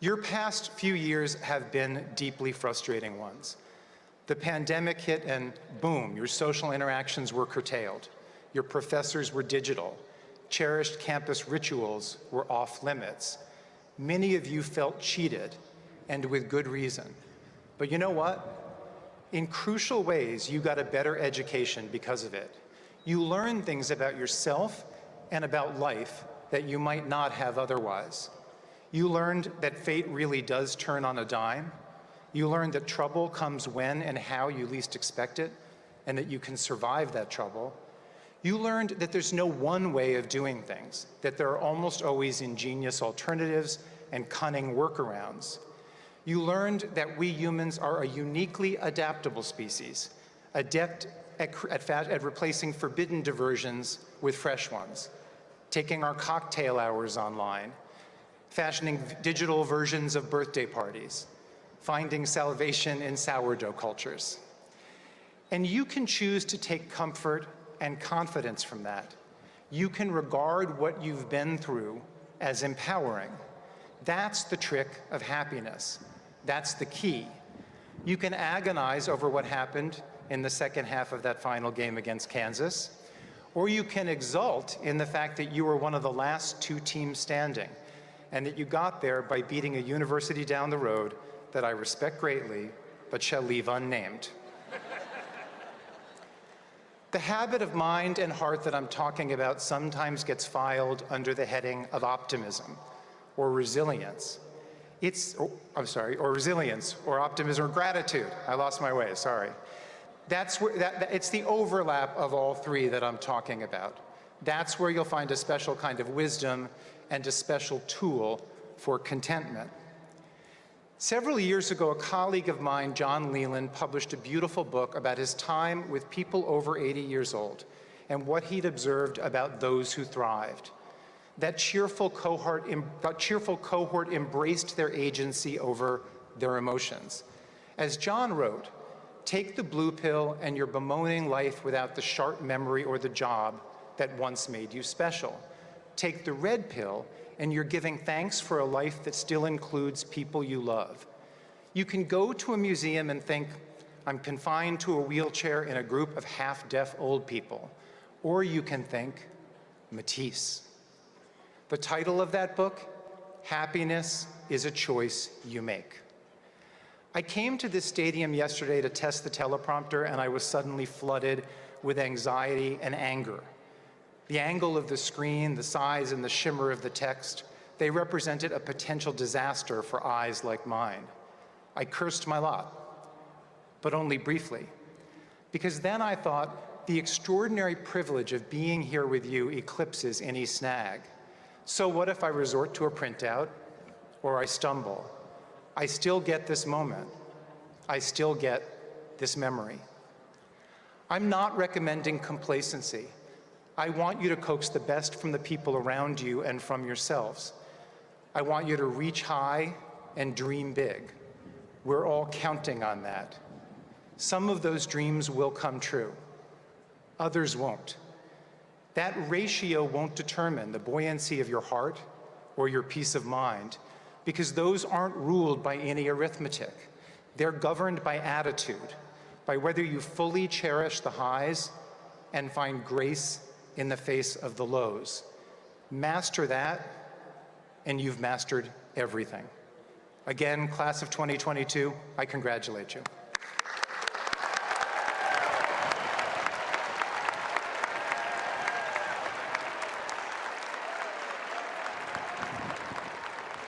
Your past few years have been deeply frustrating ones. The pandemic hit and boom, your social interactions were curtailed. Your professors were digital. Cherished campus rituals were off limits. Many of you felt cheated, and with good reason. But you know what? In crucial ways, you got a better education because of it. You learned things about yourself and about life that you might not have otherwise. You learned that fate really does turn on a dime. You learned that trouble comes when and how you least expect it, and that you can survive that trouble. You learned that there's no one way of doing things, that there are almost always ingenious alternatives and cunning workarounds. You learned that we humans are a uniquely adaptable species, adept at replacing forbidden diversions with fresh ones, taking our cocktail hours online, fashioning digital versions of birthday parties, finding salvation in sourdough cultures. And you can choose to take comfort and confidence from that. You can regard what you've been through as empowering. That's the trick of happiness. That's the key. You can agonize over what happened in the second half of that final game against Kansas, or you can exult in the fact that you were one of the last two teams standing, and that you got there by beating a university down the road that I respect greatly, but shall leave unnamed. The habit of mind and heart that I'm talking about sometimes gets filed under the heading of optimism or resilience. Or resilience, or optimism, or gratitude. I lost my way, sorry. It's the overlap of all three that I'm talking about. That's where you'll find a special kind of wisdom and a special tool for contentment. Several years ago, a colleague of mine, John Leland, published a beautiful book about his time with people over 80 years old and what he'd observed about those who thrived. That cheerful cohort embraced their agency over their emotions. As John wrote, take the blue pill and you're bemoaning life without the sharp memory or the job that once made you special. Take the red pill and you're giving thanks for a life that still includes people you love. You can go to a museum and think, I'm confined to a wheelchair in a group of half-deaf old people. Or you can think, Matisse. The title of that book, Happiness is a Choice You Make. I came to this stadium yesterday to test the teleprompter, and I was suddenly flooded with anxiety and anger. The angle of the screen, the size and the shimmer of the text, they represented a potential disaster for eyes like mine. I cursed my lot, but only briefly, because then I thought the extraordinary privilege of being here with you eclipses any snag. So what if I resort to a printout or I stumble? I still get this moment. I still get this memory. I'm not recommending complacency. I want you to coax the best from the people around you and from yourselves. I want you to reach high and dream big. We're all counting on that. Some of those dreams will come true. Others won't. That ratio won't determine the buoyancy of your heart or your peace of mind, because those aren't ruled by any arithmetic. They're governed by attitude, by whether you fully cherish the highs and find grace in the face of the lows. Master that, and you've mastered everything. Again, class of 2022, I congratulate you.